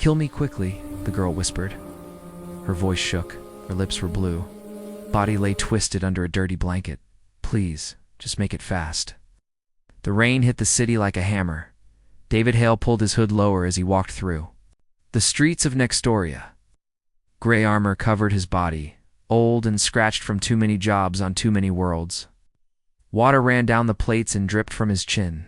"Kill me quickly," the girl whispered. Her voice shook. Her lips were blue. Body lay twisted under a dirty blanket. "Please, just make it fast." The rain hit the city like a hammer. David Hale pulled his hood lower as he walked through. The streets of Nextoria. Gray armor covered his body, old and scratched from too many jobs on too many worlds. Water ran down the plates and dripped from his chin.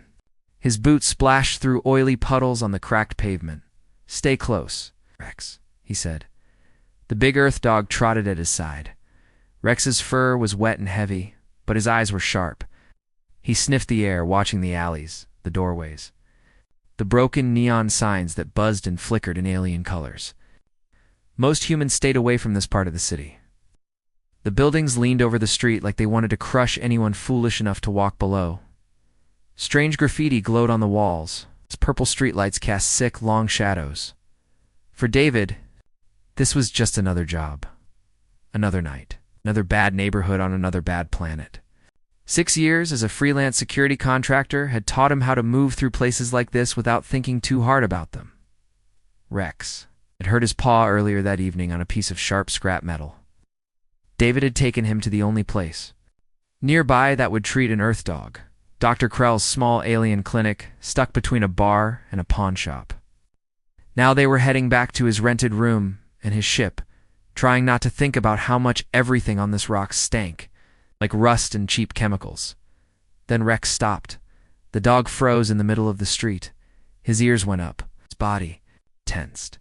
His boots splashed through oily puddles on the cracked pavement. "Stay close, Rex," he said. The big earth dog trotted at his side. Rex's fur was wet and heavy, but his eyes were sharp. He sniffed the air, watching the alleys, the doorways, the broken neon signs that buzzed and flickered in alien colors. Most humans stayed away from this part of the city. The buildings leaned over the street like they wanted to crush anyone foolish enough to walk below. Strange graffiti glowed on the walls. Its purple streetlights cast sick, long shadows. For David, this was just another job. Another night. Another bad neighborhood on another bad planet. 6 years as a freelance security contractor had taught him how to move through places like this without thinking too hard about them. Rex had hurt his paw earlier that evening on a piece of sharp scrap metal. David had taken him to the only place nearby that would treat an earth dog. Dr. Krell's small alien clinic, stuck between a bar and a pawn shop. Now they were heading back to his rented room and his ship, trying not to think about how much everything on this rock stank, like rust and cheap chemicals. Then Rex stopped. The dog froze in the middle of the street. His ears went up. His body tensed.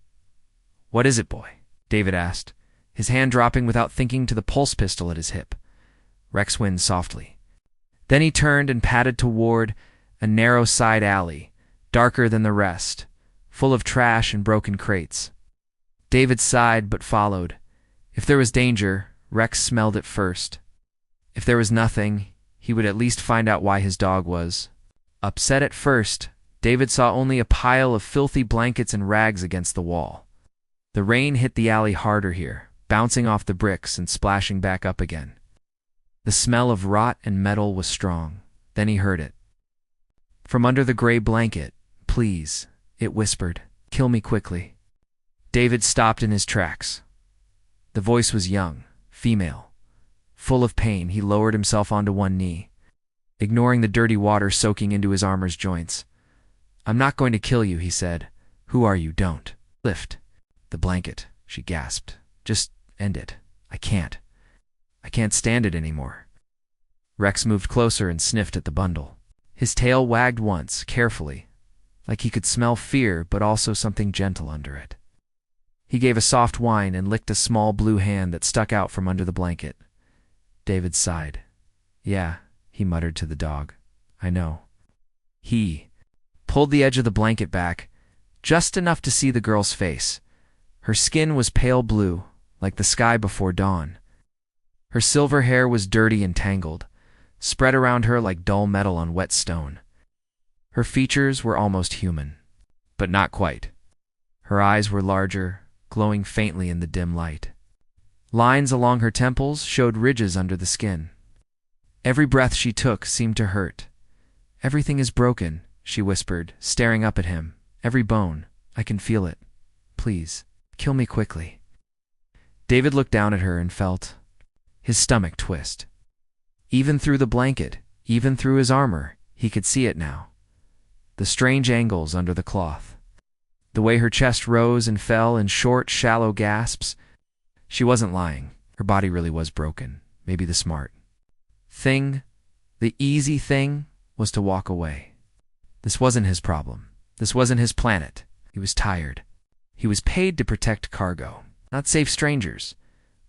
"What is it, boy?" David asked, his hand dropping without thinking to the pulse pistol at his hip. Rex whined softly. Then he turned and padded toward a narrow side alley, darker than the rest, full of trash and broken crates. David sighed but followed. If there was danger, Rex smelled it first. If there was nothing, he would at least find out why his dog was upset. At first, David saw only a pile of filthy blankets and rags against the wall. The rain hit the alley harder here, bouncing off the bricks and splashing back up again. The smell of rot and metal was strong. Then he heard it. From under the gray blanket, "Please," it whispered, "kill me quickly." David stopped in his tracks. The voice was young, female. Full of pain, he lowered himself onto one knee, ignoring the dirty water soaking into his armor's joints. "I'm not going to kill you," he said. "Who are you? Don't lift the blanket," she gasped. "Just end it. I can't stand it anymore." Rex moved closer and sniffed at the bundle. His tail wagged once, carefully, like he could smell fear but also something gentle under it. He gave a soft whine and licked a small blue hand that stuck out from under the blanket. David sighed. "Yeah," he muttered to the dog. "I know." He pulled the edge of the blanket back, just enough to see the girl's face. Her skin was pale blue, like the sky before dawn. Her silver hair was dirty and tangled, spread around her like dull metal on wet stone. Her features were almost human, but not quite. Her eyes were larger, glowing faintly in the dim light. Lines along her temples showed ridges under the skin. Every breath she took seemed to hurt. "Everything is broken," she whispered, staring up at him. "Every bone. I can feel it. Please, kill me quickly." David looked down at her and felt his stomach twist. Even through the blanket, even through his armor, he could see it now. The strange angles under the cloth. The way her chest rose and fell in short, shallow gasps. She wasn't lying. Her body really was broken. Maybe the smart thing, the easy thing, was to walk away. This wasn't his problem. This wasn't his planet. He was tired. He was paid to protect cargo, not save strangers.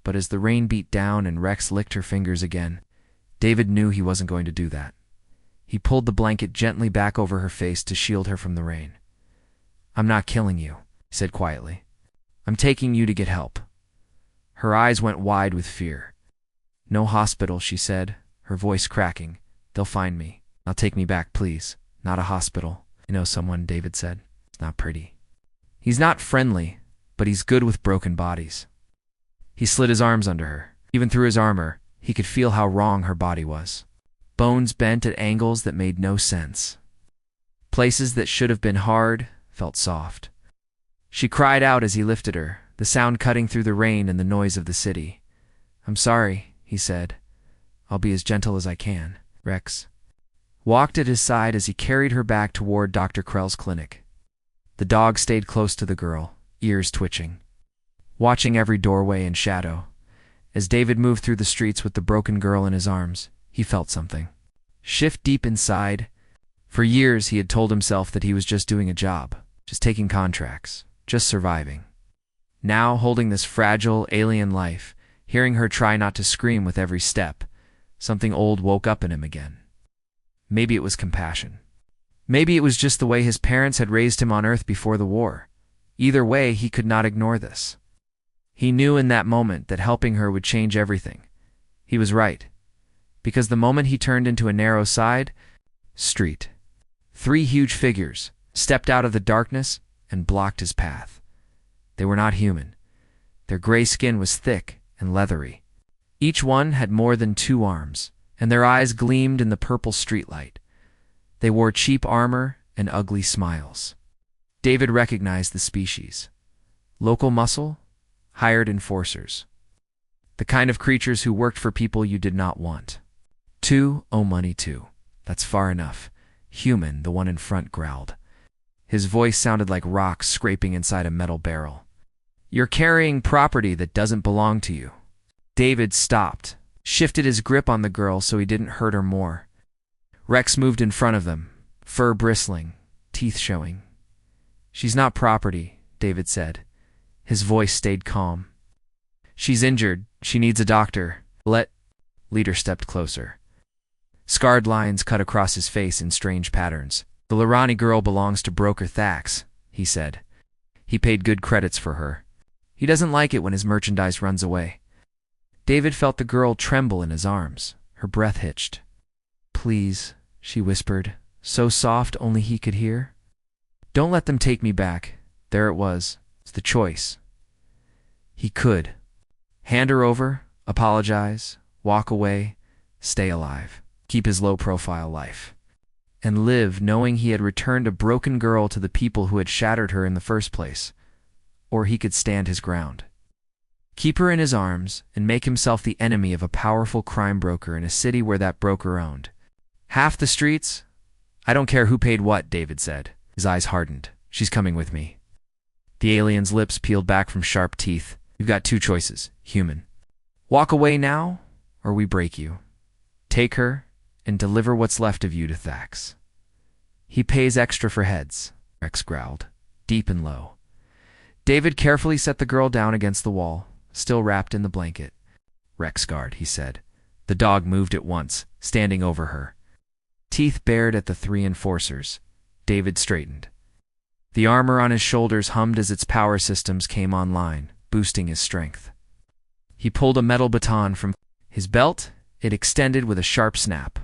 But as the rain beat down and Rex licked her fingers again, David knew he wasn't going to do that. He pulled the blanket gently back over her face to shield her from the rain. "I'm not killing you," he said quietly. "I'm taking you to get help." Her eyes went wide with fear. "No hospital," she said, her voice cracking. "They'll find me. Now take me back, please. Not a hospital." "I know someone," David said. "It's not pretty. He's not friendly, but he's good with broken bodies." He slid his arms under her. Even through his armor, he could feel how wrong her body was. Bones bent at angles that made no sense. Places that should have been hard felt soft. She cried out as he lifted her, the sound cutting through the rain and the noise of the city. "I'm sorry," he said. "I'll be as gentle as I can." Rex walked at his side as he carried her back toward Dr. Krell's clinic. The dog stayed close to the girl, ears twitching, watching every doorway and shadow. As David moved through the streets with the broken girl in his arms, he felt something shift deep inside. For years he had told himself that he was just doing a job, just taking contracts, just surviving. Now, holding this fragile, alien life, hearing her try not to scream with every step, something old woke up in him again. Maybe it was compassion. Maybe it was just the way his parents had raised him on Earth before the war. Either way, he could not ignore this. He knew in that moment that helping her would change everything. He was right. Because the moment he turned into a narrow side street, 3 huge figures stepped out of the darkness and blocked his path. They were not human. Their gray skin was thick and leathery. Each one had more than 2 arms, and their eyes gleamed in the purple streetlight. They wore cheap armor and ugly smiles. David recognized the species. Local muscle, hired enforcers. The kind of creatures who worked for people you did not want. 2, oh money 2. That's far enough. Human, the one in front growled. His voice sounded like rocks scraping inside a metal barrel. "You're carrying property that doesn't belong to you." David stopped, shifted his grip on the girl so he didn't hurt her more. Rex moved in front of them, fur bristling, teeth showing. "She's not property," David said. His voice stayed calm. "She's injured. She needs a doctor. Leader stepped closer. Scarred lines cut across his face in strange patterns. "The Lirani girl belongs to broker Thax," he said. "He paid good credits for her. He doesn't like it when his merchandise runs away." David felt the girl tremble in his arms. Her breath hitched. "Please," she whispered, so soft only he could hear. "Don't let them take me back." There it was. It's the choice. He could hand her over, apologize, walk away, stay alive, keep his low-profile life, and live knowing he had returned a broken girl to the people who had shattered her in the first place. Or he could stand his ground. Keep her in his arms and make himself the enemy of a powerful crime broker in a city where that broker owned half the streets. "I don't care who paid what," David said. His eyes hardened. "She's coming with me." The alien's lips peeled back from sharp teeth. "You've got 2 choices, human. Walk away now, or we break you. Take her and deliver what's left of you to Thax." "He pays extra for heads," Rex growled, deep and low. David carefully set the girl down against the wall, still wrapped in the blanket. "Rex guard," he said. The dog moved at once, standing over her. Teeth bared at the 3 enforcers. David straightened. The armor on his shoulders hummed as its power systems came online, boosting his strength. He pulled a metal baton from his belt. It extended with a sharp snap.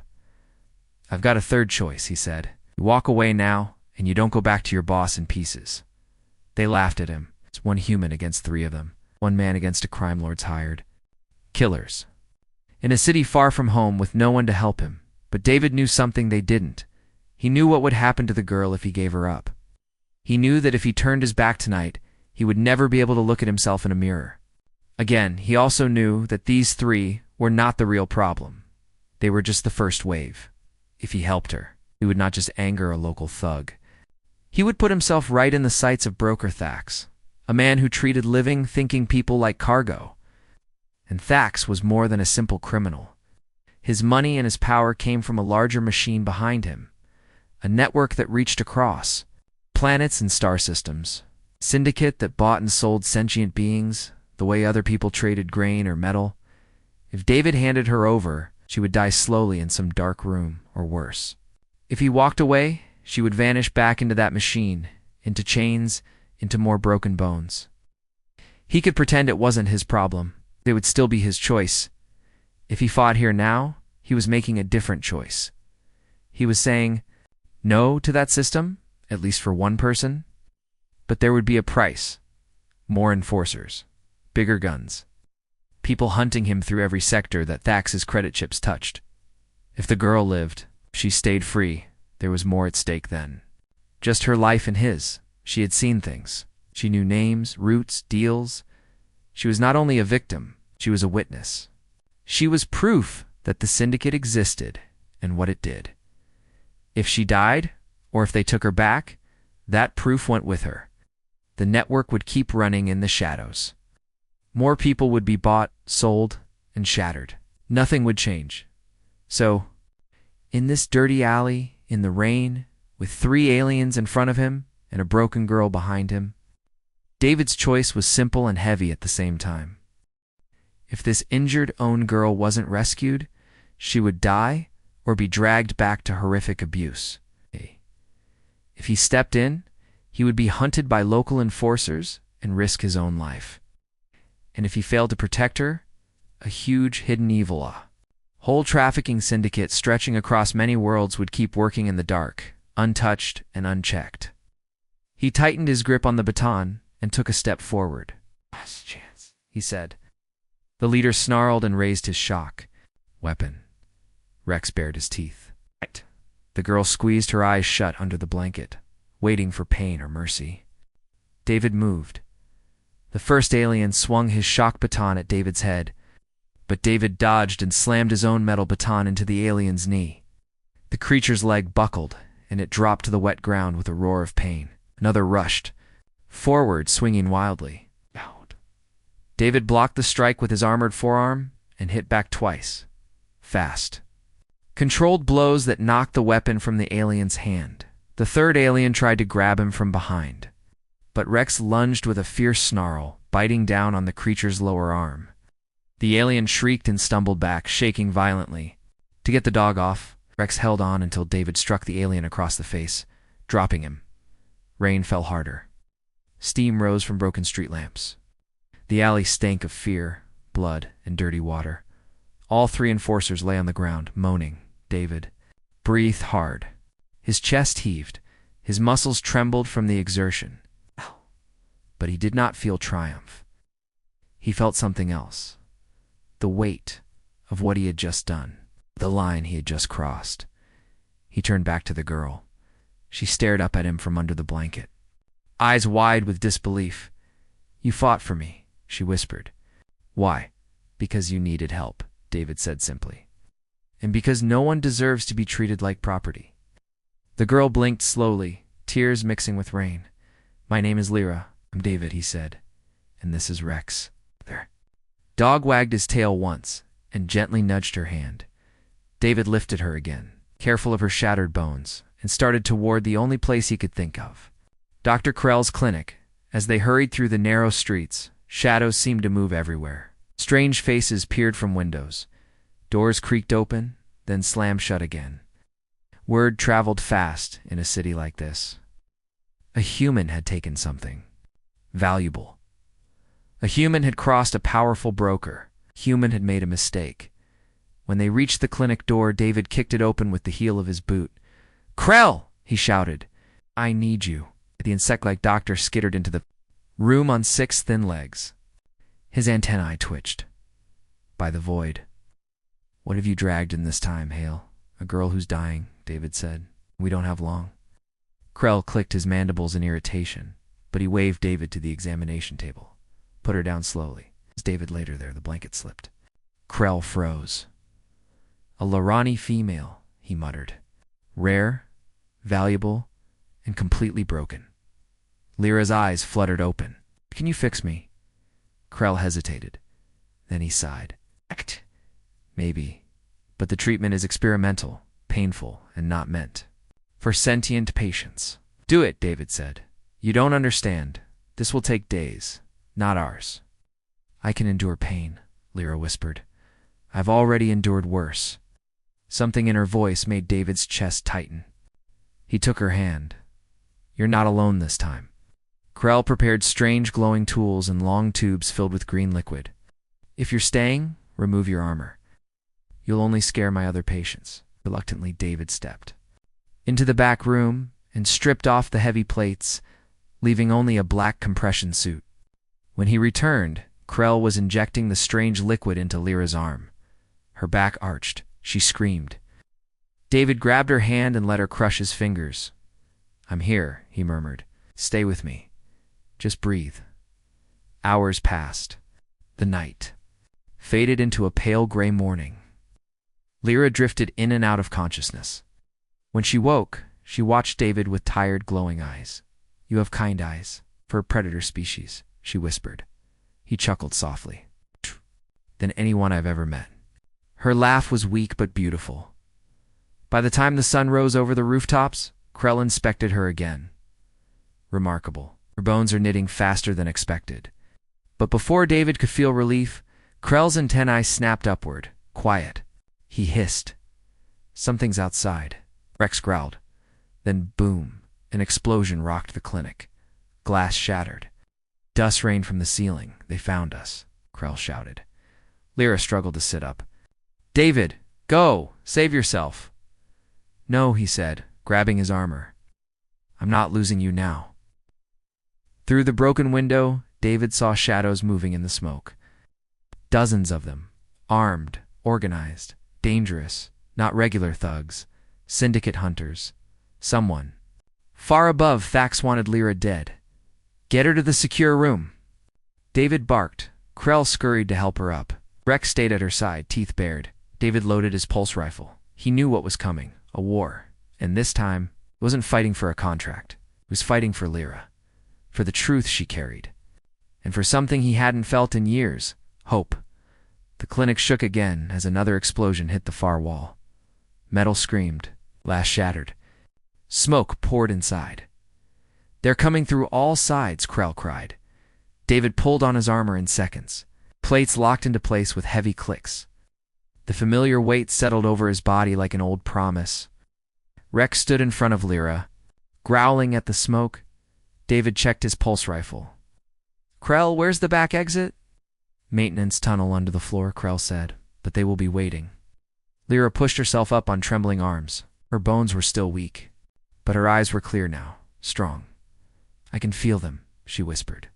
"I've got a 3rd choice," he said. "You walk away now, and you don't go back to your boss in pieces." They laughed at him. It's 1 human against 3 of them. 1 man against a crime lord's hired killers. In a city far from home with no one to help him. But David knew something they didn't. He knew what would happen to the girl if he gave her up. He knew that if he turned his back tonight, he would never be able to look at himself in a mirror. Again, he also knew that these 3 were not the real problem. They were just the first wave. If he helped her, he would not just anger a local thug. He would put himself right in the sights of broker Thax, a man who treated living, thinking people like cargo. And Thax was more than a simple criminal. His money and his power came from a larger machine behind him, a network that reached across planets and star systems, syndicate that bought and sold sentient beings the way other people traded grain or metal. If David handed her over, she would die slowly in some dark room, or worse. If he walked away, she would vanish back into that machine, into chains, into more broken bones. He could pretend it wasn't his problem. It would still be his choice. If he fought here now, he was making a different choice. He was saying no to that system, at least for 1 person. But there would be a price. More enforcers. Bigger guns. People hunting him through every sector that Thax's credit chips touched. If the girl lived, if she stayed free, there was more at stake then. Just her life and his. She had seen things. She knew names, routes, deals. She was not only a victim, she was a witness. She was proof that the syndicate existed and what it did. If she died, or if they took her back, that proof went with her. The network would keep running in the shadows. More people would be bought, sold, and shattered. Nothing would change. So, in this dirty alley, in the rain, with 3 aliens in front of him and a broken girl behind him, David's choice was simple and heavy at the same time. If this injured own girl wasn't rescued, she would die or be dragged back to horrific abuse. If he stepped in, he would be hunted by local enforcers and risk his own life. And if he failed to protect her, a huge hidden evil, whole trafficking syndicate stretching across many worlds would keep working in the dark, untouched and unchecked. He tightened his grip on the baton and took a step forward. "Last chance," he said. The leader snarled and raised his shock weapon. Rex bared his teeth. The girl squeezed her eyes shut under the blanket, waiting for pain or mercy. David moved. The first alien swung his shock baton at David's head, but David dodged and slammed his own metal baton into the alien's knee. The creature's leg buckled, and it dropped to the wet ground with a roar of pain. Another rushed forward, swinging wildly. David blocked the strike with his armored forearm and hit back twice. Fast. Controlled blows that knocked the weapon from the alien's hand. The third alien tried to grab him from behind, but Rex lunged with a fierce snarl, biting down on the creature's lower arm. The alien shrieked and stumbled back, shaking violently. To get the dog off, Rex held on until David struck the alien across the face, dropping him. Rain fell harder. Steam rose from broken street lamps. The alley stank of fear, blood, and dirty water. All 3 enforcers lay on the ground, moaning. David breathed hard. His chest heaved. His muscles trembled from the exertion. But he did not feel triumph. He felt something else. The weight of what he had just done. The line he had just crossed. He turned back to the girl. She stared up at him from under the blanket, eyes wide with disbelief. "You fought for me," she whispered. "Why?" "Because you needed help," David said simply. "And because no one deserves to be treated like property." The girl blinked slowly, tears mixing with rain. "My name is Lyra. I'm David," he said. "And this is Rex." There. Dog wagged his tail once and gently nudged her hand. David lifted her again, careful of her shattered bones, and started toward the only place he could think of. Dr. Krell's clinic. As they hurried through the narrow streets, shadows seemed to move everywhere. Strange faces peered from windows. Doors creaked open, then slammed shut again. Word traveled fast in a city like this. A human had taken something valuable. A human had crossed a powerful broker. A human had made a mistake. When they reached the clinic door, David kicked it open with the heel of his boot. "Krell!" he shouted. "I need you." The insect-like doctor skittered into the room on 6 thin legs. His antennae twitched. "By the void." "What have you dragged in this time, Hale?" "A girl who's dying," David said. "We don't have long." Krell clicked his mandibles in irritation, but he waved David to the examination table. "Put her down slowly." As David laid her there, the blanket slipped. Krell froze. "A Lorani female," he muttered. "Rare, valuable, and completely broken." Lyra's eyes fluttered open. "Can you fix me?" Krell hesitated. Then he sighed. "Maybe, but the treatment is experimental, painful, and not meant for sentient patients." "Do it," David said. "You don't understand. This will take days, not hours." "I can endure pain," Lyra whispered. "I've already endured worse." Something in her voice made David's chest tighten. He took her hand. "You're not alone this time." Krell prepared strange glowing tools and long tubes filled with green liquid. "If you're staying, remove your armor. You'll only scare my other patients." Reluctantly, David stepped into the back room and stripped off the heavy plates, leaving only a black compression suit. When he returned, Krell was injecting the strange liquid into Lyra's arm. Her back arched. She screamed. David grabbed her hand and let her crush his fingers. "I'm here," he murmured. "Stay with me. Just breathe. Hours passed. The night faded into a pale gray morning. Lyra drifted in and out of consciousness. When she woke, she watched David with tired, glowing eyes. "You have kind eyes for a predator species," she whispered. He chuckled softly. "Than anyone I've ever met." Her laugh was weak but beautiful. By the time the sun rose over the rooftops, Krell inspected her again. Remarkable. Her bones are knitting faster than expected. But before David could feel relief, Krell's antennae snapped upward. "Quiet," he hissed. "Something's outside." Rex growled. Then boom, an explosion rocked the clinic. Glass shattered. Dust rained from the ceiling. "They found us," Krell shouted. Lyra struggled to sit up. "David, go! Save yourself!" "No," he said, grabbing his armor. "I'm not losing you now." Through the broken window, David saw shadows moving in the smoke. Dozens of them, armed, organized, dangerous, not regular thugs, syndicate hunters. Someone. Far above, Thax wanted Lyra dead. "Get her to the secure room." David barked. Krell scurried to help her up. Rex stayed at her side, teeth bared. David loaded his pulse rifle. He knew what was coming, a war. And this time, he wasn't fighting for a contract. He was fighting for Lyra. For the truth she carried. And for something he hadn't felt in years, hope. The clinic shook again as another explosion hit the far wall. Metal screamed. Glass shattered. Smoke poured inside. "They're coming through all sides," Krell cried. David pulled on his armor in seconds. Plates locked into place with heavy clicks. The familiar weight settled over his body like an old promise. Rex stood in front of Lyra. Growling at the smoke, David checked his pulse rifle. "Krell, where's the back exit?" "Maintenance tunnel under the floor," Krell said, "but they will be waiting." Lyra pushed herself up on trembling arms. Her bones were still weak, but her eyes were clear now, strong. "I can feel them," she whispered.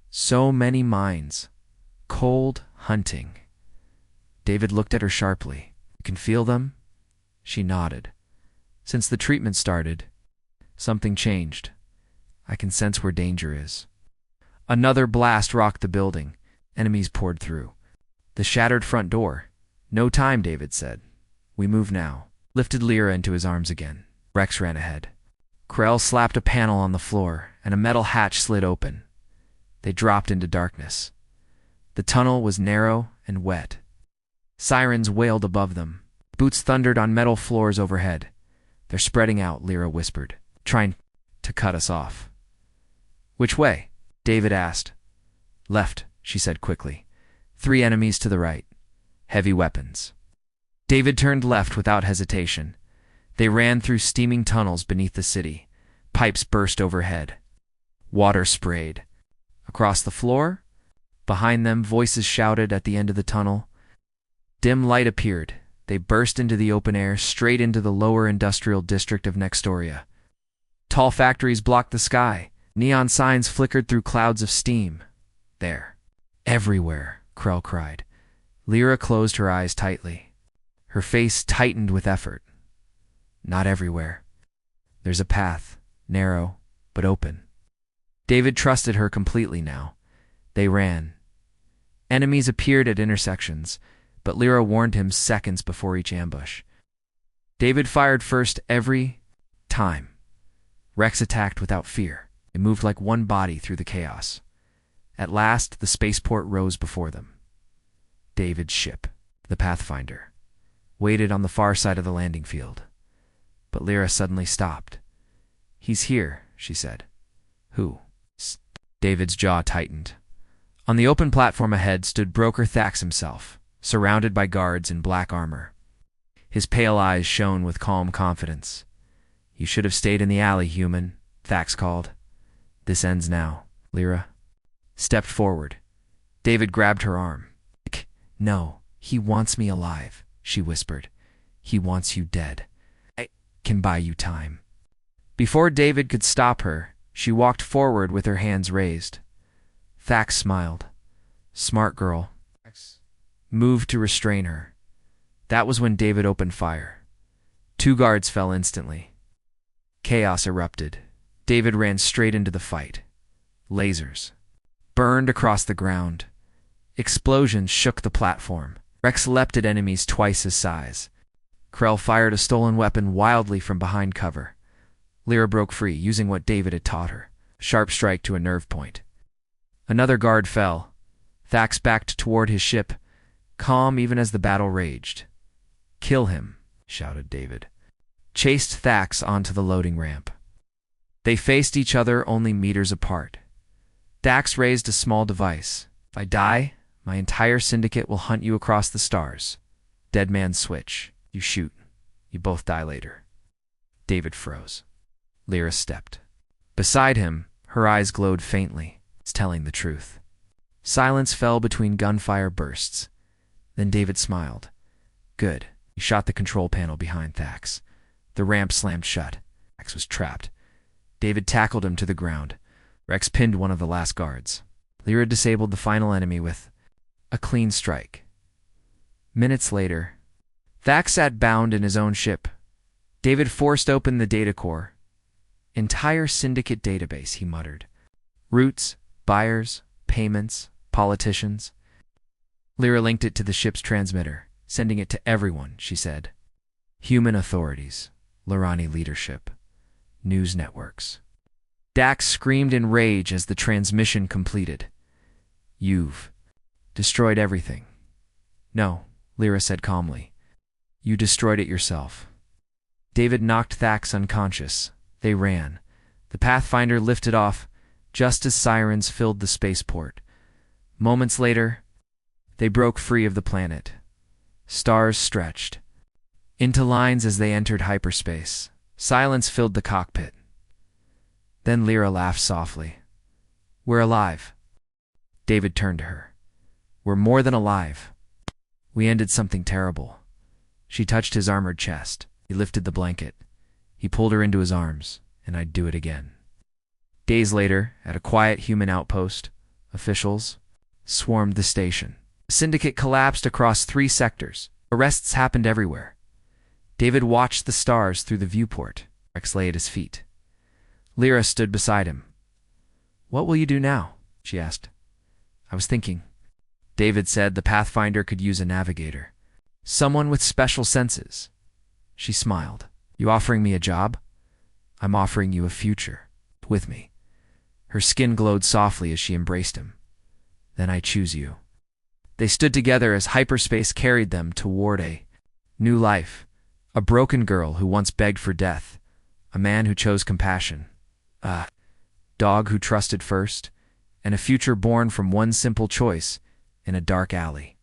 "So many minds. Cold hunting." David looked at her sharply. "You can feel them?" She nodded. "Since the treatment started, something changed. I can sense where danger is." Another blast rocked the building. Enemies poured through. The shattered front door. "No time," David said. "We move now." Lifted Lyra into his arms again. Rex ran ahead. Krell slapped a panel on the floor, and a metal hatch slid open. They dropped into darkness. The tunnel was narrow and wet. Sirens wailed above them. Boots thundered on metal floors overhead. "They're spreading out," Lyra whispered, "trying to cut us off." "Which way?" David asked. "Left," she said quickly. 3 enemies to the right. Heavy weapons. David turned left without hesitation. They ran through steaming tunnels beneath the city. Pipes burst overhead. Water sprayed. Across the floor, behind them, voices shouted at the end of the tunnel. Dim light appeared. They burst into the open air, straight into the lower industrial district of Nextoria. Tall factories blocked the sky. Neon signs flickered through clouds of steam. "There. Everywhere," Krell cried. Lyra closed her eyes tightly. Her face tightened with effort. "Not everywhere. There's a path, narrow, but open." David trusted her completely now. They ran. Enemies appeared at intersections, but Lyra warned him seconds before each ambush. David fired first every time. Rex attacked without fear. They moved like one body through the chaos. At last, the spaceport rose before them. David's ship, the Pathfinder, waited on the far side of the landing field. But Lyra suddenly stopped. "He's here," she said. "Who?" David's jaw tightened. On the open platform ahead stood Broker Thax himself, surrounded by guards in black armor. His pale eyes shone with calm confidence. "You should have stayed in the alley, human," Thax called. "This ends now." Lyra stepped forward. David grabbed her arm. "No, he wants me alive," she whispered. "He wants you dead. I can buy you time." Before David could stop her, she walked forward with her hands raised. Thax smiled. "Smart girl." Moved to restrain her. That was when David opened fire. 2 guards fell instantly. Chaos erupted. David ran straight into the fight. Lasers burned across the ground. Explosions shook the platform. Rex leapt at enemies twice his size. Krell fired a stolen weapon wildly from behind cover. Lyra broke free, using what David had taught her, a sharp strike to a nerve point. Another guard fell. Thax backed toward his ship, calm even as the battle raged. "Kill him," shouted David. Chased Thax onto the loading ramp. They faced each other only meters apart. Thax raised a small device. "If I die, my entire syndicate will hunt you across the stars. Dead man's switch. You shoot. You both die later." David froze. Lyra stepped. Beside him, her eyes glowed faintly. It's telling the truth. Silence fell between gunfire bursts. Then David smiled. "Good." He shot the control panel behind Thax. The ramp slammed shut. Thax was trapped. David tackled him to the ground. Rex pinned one of the last guards. Lyra disabled the final enemy with a clean strike. Minutes later, Thax sat bound in his own ship. David forced open the data core. "Entire syndicate database," he muttered. "Routes, buyers, payments, politicians." Lyra linked it to the ship's transmitter, sending it to everyone, she said. Human authorities, Lorani leadership, news networks. Dax screamed in rage as the transmission completed. "You've destroyed everything." "No," Lyra said calmly. "You destroyed it yourself." David knocked Thax unconscious. They ran. The Pathfinder lifted off just as sirens filled the spaceport. Moments later, they broke free of the planet. Stars stretched into lines as they entered hyperspace. Silence filled the cockpit. Then Lyra laughed softly. "We're alive." David turned to her. "We're more than alive. We ended something terrible." She touched his armored chest. He lifted the blanket. He pulled her into his arms, and I'd do it again. Days later, at a quiet human outpost, officials swarmed the station. The syndicate collapsed across 3 sectors. Arrests happened everywhere. David watched the stars through the viewport. Rex lay at his feet. Lyra stood beside him. "What will you do now?" she asked. "I was thinking." David said the Pathfinder could use a navigator. Someone with special senses. She smiled. "You offering me a job?" "I'm offering you a future. With me." Her skin glowed softly as she embraced him. "Then I choose you." They stood together as hyperspace carried them toward a new life. A broken girl who once begged for death. A man who chose compassion. A dog who trusted first. And a future born from one simple choice in a dark alley.